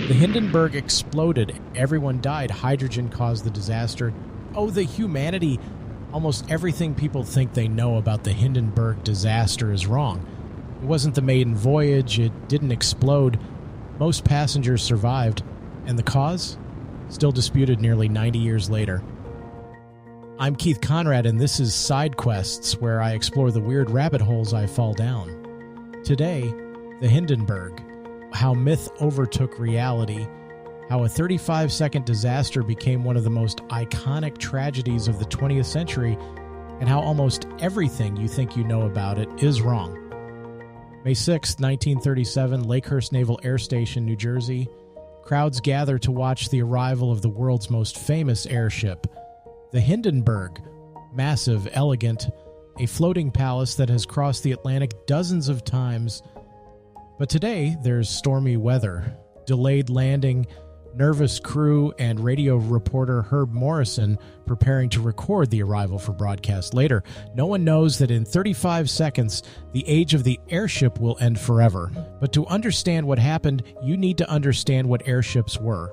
The Hindenburg exploded. Everyone died. Hydrogen caused the disaster. Oh, the humanity. Almost everything people think they know about the Hindenburg disaster is wrong. It wasn't the maiden voyage. It didn't explode. Most passengers survived. And the cause? Still disputed nearly 90 years later. I'm Keith Conrad, and this is Sidequests, where I explore the weird rabbit holes I fall down. Today, the Hindenburg. How myth overtook reality. How a 35-second disaster became one of the most iconic tragedies of the 20th century, and how almost everything you think you know about it is wrong. May 6, 1937, Lakehurst Naval Air Station, New Jersey. Crowds gather to watch the arrival of the world's most famous airship, the Hindenburg. Massive, elegant, a floating palace that has crossed the Atlantic dozens of times. But today, there's stormy weather, delayed landing, nervous crew, and radio reporter Herb Morrison preparing to record the arrival for broadcast later. No one knows that in 35 seconds, the age of the airship will end forever. But to understand what happened, you need to understand what airships were.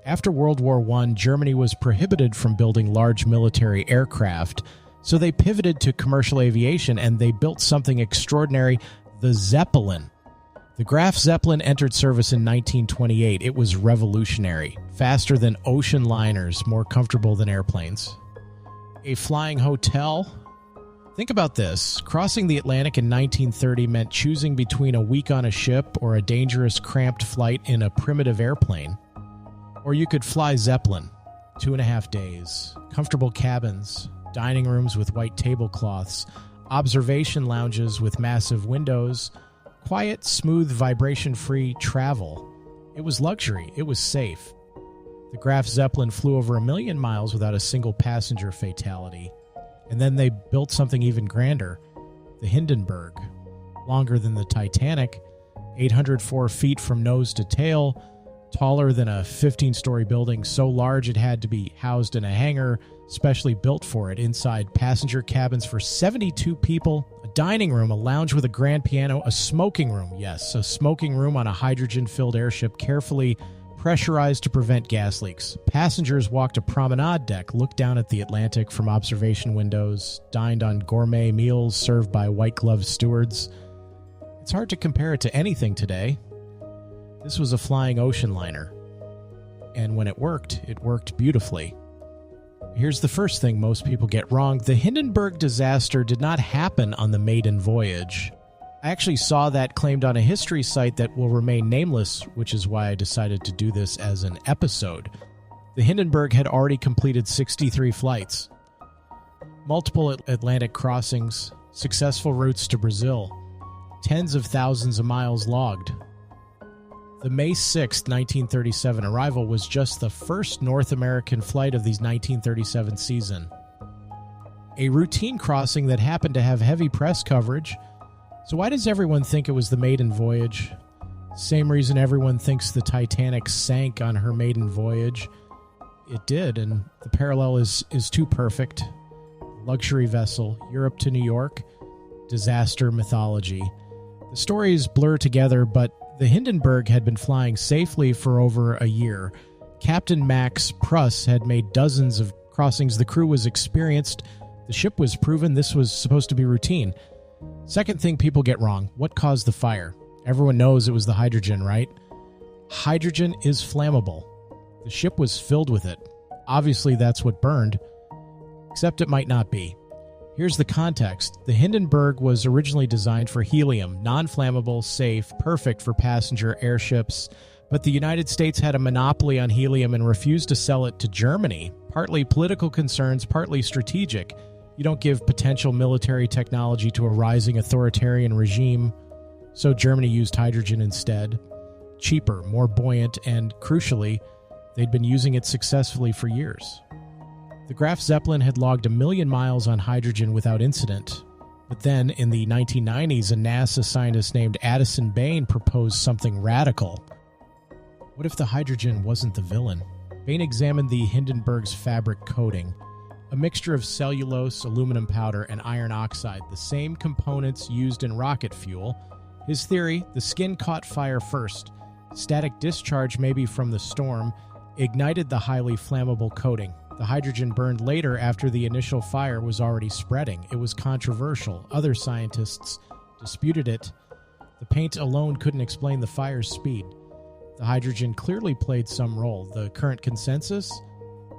After World War I, Germany was prohibited from building large military aircraft, so they pivoted to commercial aviation and they built something extraordinary, the Zeppelin. The Graf Zeppelin entered service in 1928. It was revolutionary. Faster than ocean liners, more comfortable than airplanes. A flying hotel? Think about this. Crossing the Atlantic in 1930 meant choosing between a week on a ship or a dangerous, cramped flight in a primitive airplane. Or you could fly Zeppelin. 2.5 days. Comfortable cabins. Dining rooms with white tablecloths. Observation lounges with massive windows. Quiet, smooth, vibration-free travel. It was luxury. It was safe. The Graf Zeppelin flew over 1 million miles without a single passenger fatality. And then they built something even grander, the Hindenburg. Longer than the Titanic, 804 feet from nose to tail, taller than a 15-story building, so large it had to be housed in a hangar specially built for it. Inside, passenger cabins for 72 people, a dining room, a lounge with a grand piano, a smoking room. Yes, a smoking room on a hydrogen-filled airship carefully pressurized to prevent gas leaks. Passengers walked a promenade deck, looked down at the Atlantic from observation windows, dined on gourmet meals served by white-gloved stewards. It's hard to compare it to anything today. This was a flying ocean liner. And when it worked beautifully. Here's the first thing most people get wrong. The Hindenburg disaster did not happen on the maiden voyage. I actually saw that claimed on a history site that will remain nameless, which is why I decided to do this as an episode. The Hindenburg had already completed 63 flights. Multiple Atlantic crossings, successful routes to Brazil, tens of thousands of miles logged. The May 6, 1937 arrival was just the first North American flight of the 1937 season. A routine crossing that happened to have heavy press coverage. So why does everyone think it was the maiden voyage? Same reason everyone thinks the Titanic sank on her maiden voyage. It did, and the parallel is too perfect. Luxury vessel, Europe to New York, disaster mythology. The stories blur together, but the Hindenburg had been flying safely for over a year. Captain Max Pruss had made dozens of crossings. The crew was experienced. The ship was proven. This was supposed to be routine. Second thing people get wrong, what caused the fire? Everyone knows it was the hydrogen, right? Hydrogen is flammable. The ship was filled with it. Obviously, that's what burned, except it might not be. Here's the context. The Hindenburg was originally designed for helium, non-flammable, safe, perfect for passenger airships, but the United States had a monopoly on helium and refused to sell it to Germany, partly political concerns, partly strategic. You don't give potential military technology to a rising authoritarian regime, so Germany used hydrogen instead. Cheaper, more buoyant, and crucially, they'd been using it successfully for years. The Graf Zeppelin had logged 1 million miles on hydrogen without incident. But then, in the 1990s, a NASA scientist named Addison Bain proposed something radical. What if the hydrogen wasn't the villain? Bain examined the Hindenburg's fabric coating, a mixture of cellulose, aluminum powder, and iron oxide, the same components used in rocket fuel. His theory, the skin caught fire first. Static discharge, maybe from the storm, ignited the highly flammable coating. The hydrogen burned later after the initial fire was already spreading. It was controversial. Other scientists disputed it. The paint alone couldn't explain the fire's speed. The hydrogen clearly played some role. The current consensus?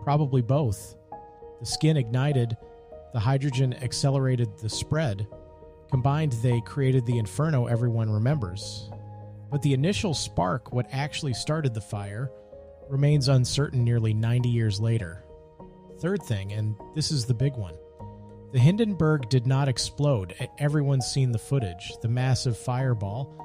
Probably both. The skin ignited. The hydrogen accelerated the spread. Combined, they created the inferno everyone remembers. But the initial spark, what actually started the fire, remains uncertain nearly 90 years later. Third thing, and this is the big one. The Hindenburg did not explode. Everyone's seen the footage. The massive fireball.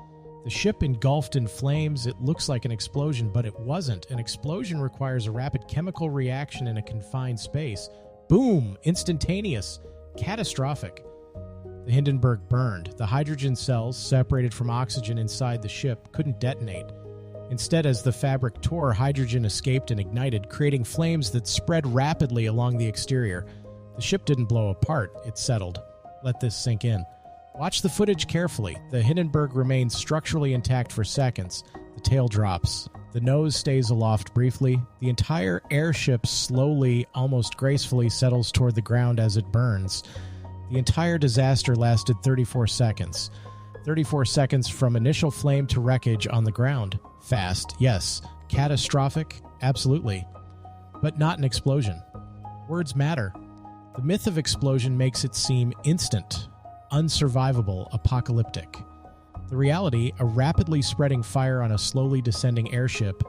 The ship engulfed in flames. It looks like an explosion, but it wasn't. An explosion requires a rapid chemical reaction in a confined space. Boom! Instantaneous. Catastrophic. The Hindenburg burned. The hydrogen cells, separated from oxygen inside the ship, couldn't detonate. Instead, as the fabric tore, hydrogen escaped and ignited, creating flames that spread rapidly along the exterior. The ship didn't blow apart, it settled. Let this sink in. Watch the footage carefully. The Hindenburg remains structurally intact for seconds. The tail drops. The nose stays aloft briefly. The entire airship slowly, almost gracefully, settles toward the ground as it burns. The entire disaster lasted 34 seconds. 34 seconds from initial flame to wreckage on the ground. Fast, yes. Catastrophic, absolutely. But not an explosion. Words matter. The myth of explosion makes it seem instant, unsurvivable, apocalyptic. The reality, a rapidly spreading fire on a slowly descending airship,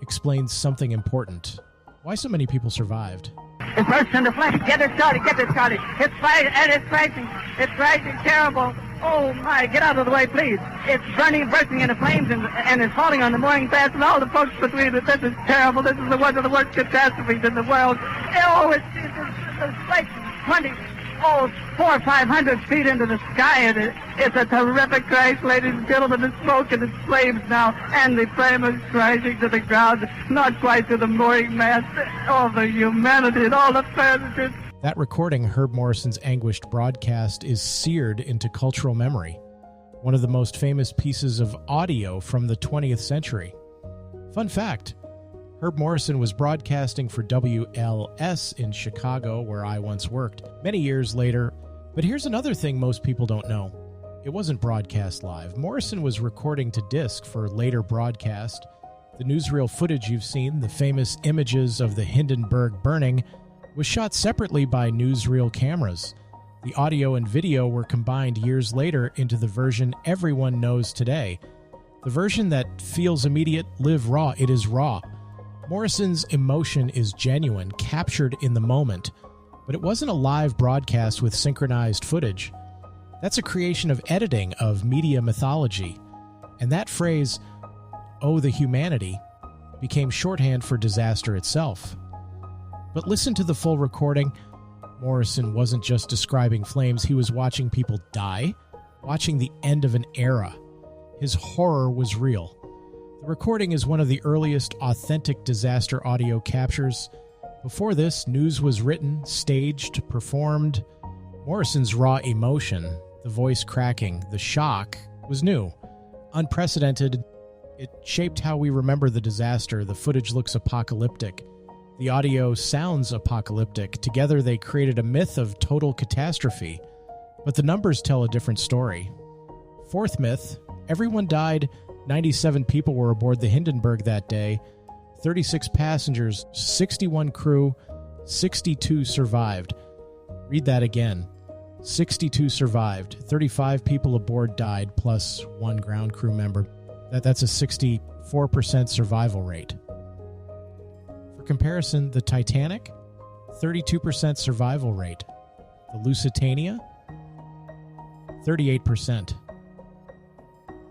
explains something important. Why so many people survived. It bursts into flames. Get it started. It's fighting and it's crashing terrible. Oh my, get out of the way, please. It's bursting into flames and it's falling on the mooring mast and all the folks between it. This is terrible. This is one of the worst catastrophes in the world. Oh, it's like 400 or 500 feet into the sky, and it's a terrific crash, ladies and gentlemen. The smoke and the flames now, and the flame is crashing to the ground, not quite to the mooring mast. All the humanity and all the passengers. That recording, Herb Morrison's anguished broadcast, is seared into cultural memory. One of the most famous pieces of audio from the 20th century. Fun fact, Herb Morrison was broadcasting for WLS in Chicago, where I once worked, many years later. But here's another thing most people don't know. It wasn't broadcast live. Morrison was recording to disc for later broadcast. The newsreel footage you've seen, the famous images of the Hindenburg burning, was shot separately by newsreel cameras. The audio and video were combined years later into the version everyone knows today. The version that feels immediate, live raw, it is raw. Morrison's emotion is genuine, captured in the moment, but it wasn't a live broadcast with synchronized footage. That's a creation of editing, of media mythology. And that phrase, "oh, the humanity," became shorthand for disaster itself. But listen to the full recording. Morrison wasn't just describing flames, he was watching people die, watching the end of an era. His horror was real. The recording is one of the earliest authentic disaster audio captures. Before this, news was written, staged, performed. Morrison's raw emotion, the voice cracking, the shock, was new, unprecedented. It shaped how we remember the disaster. The footage looks apocalyptic. The audio sounds apocalyptic. Together they created a myth of total catastrophe. But the numbers tell a different story. Fourth myth, everyone died. 97 people were aboard the Hindenburg that day. 36 passengers, 61 crew, 62 survived. Read that again. 62 survived. 35 people aboard died, plus one ground crew member. That's a 64% survival rate. For comparison, the Titanic, 32% survival rate. The Lusitania, 38%.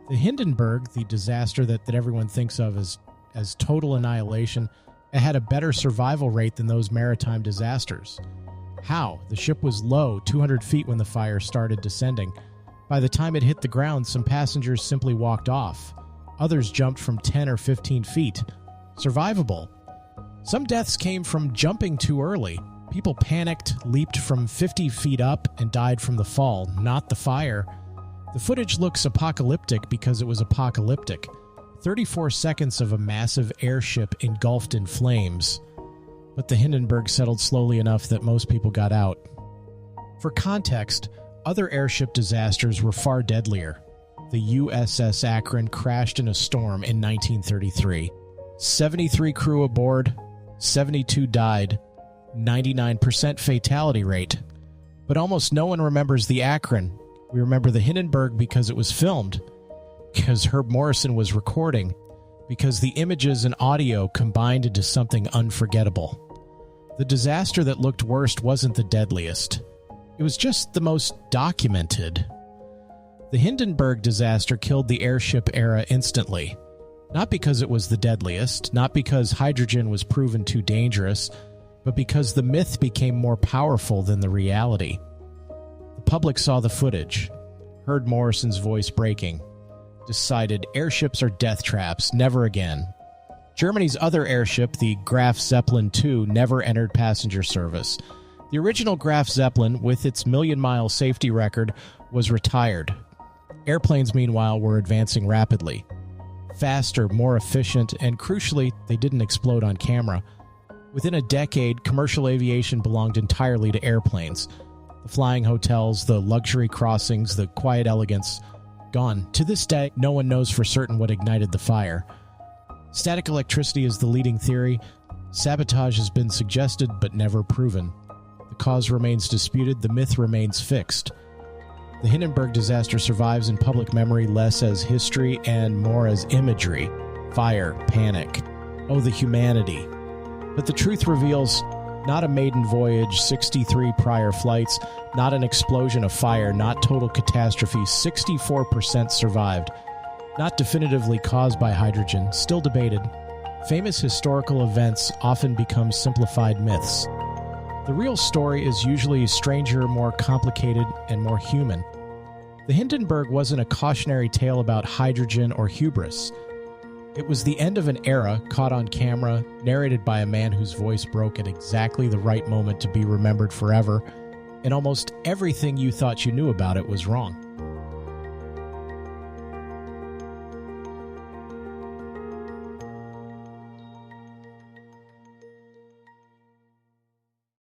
The Hindenburg, the disaster that everyone thinks of as total annihilation, it had a better survival rate than those maritime disasters. How? The ship was low, 200 feet when the fire started descending. By the time it hit the ground, some passengers simply walked off. Others jumped from 10 or 15 feet. Survivable. Some deaths came from jumping too early. People panicked, leaped from 50 feet up, and died from the fall, not the fire. The footage looks apocalyptic because it was apocalyptic. 34 seconds of a massive airship engulfed in flames, but the Hindenburg settled slowly enough that most people got out. For context, other airship disasters were far deadlier. The USS Akron crashed in a storm in 1933. 73 crew aboard, 72 died, 99% fatality rate. But almost no one remembers the Akron. We remember the Hindenburg because it was filmed, because Herb Morrison was recording, because the images and audio combined into something unforgettable. The disaster that looked worst wasn't the deadliest. It was just the most documented. The Hindenburg disaster killed the airship era instantly. Not because it was the deadliest, not because hydrogen was proven too dangerous, but because the myth became more powerful than the reality. The public saw the footage, heard Morrison's voice breaking, decided airships are death traps, never again. Germany's other airship, the Graf Zeppelin II, never entered passenger service. The original Graf Zeppelin, with its million-mile safety record, was retired. Airplanes, meanwhile, were advancing rapidly. Faster, more efficient, and crucially, they didn't explode on camera. Within a decade, commercial aviation belonged entirely to airplanes. The flying hotels, the luxury crossings, the quiet elegance, gone. To this day, no one knows for certain what ignited the fire. Static electricity is the leading theory. Sabotage has been suggested, but never proven. The cause remains disputed, the myth remains fixed. The Hindenburg disaster survives in public memory less as history and more as imagery. Fire, panic. Oh, the humanity. But the truth reveals not a maiden voyage, 63 prior flights, not an explosion of fire, not total catastrophe, 64% survived. Not definitively caused by hydrogen, still debated. Famous historical events often become simplified myths. The real story is usually stranger, more complicated, and more human. The Hindenburg wasn't a cautionary tale about hydrogen or hubris. It was the end of an era, caught on camera, narrated by a man whose voice broke at exactly the right moment to be remembered forever, and almost everything you thought you knew about it was wrong.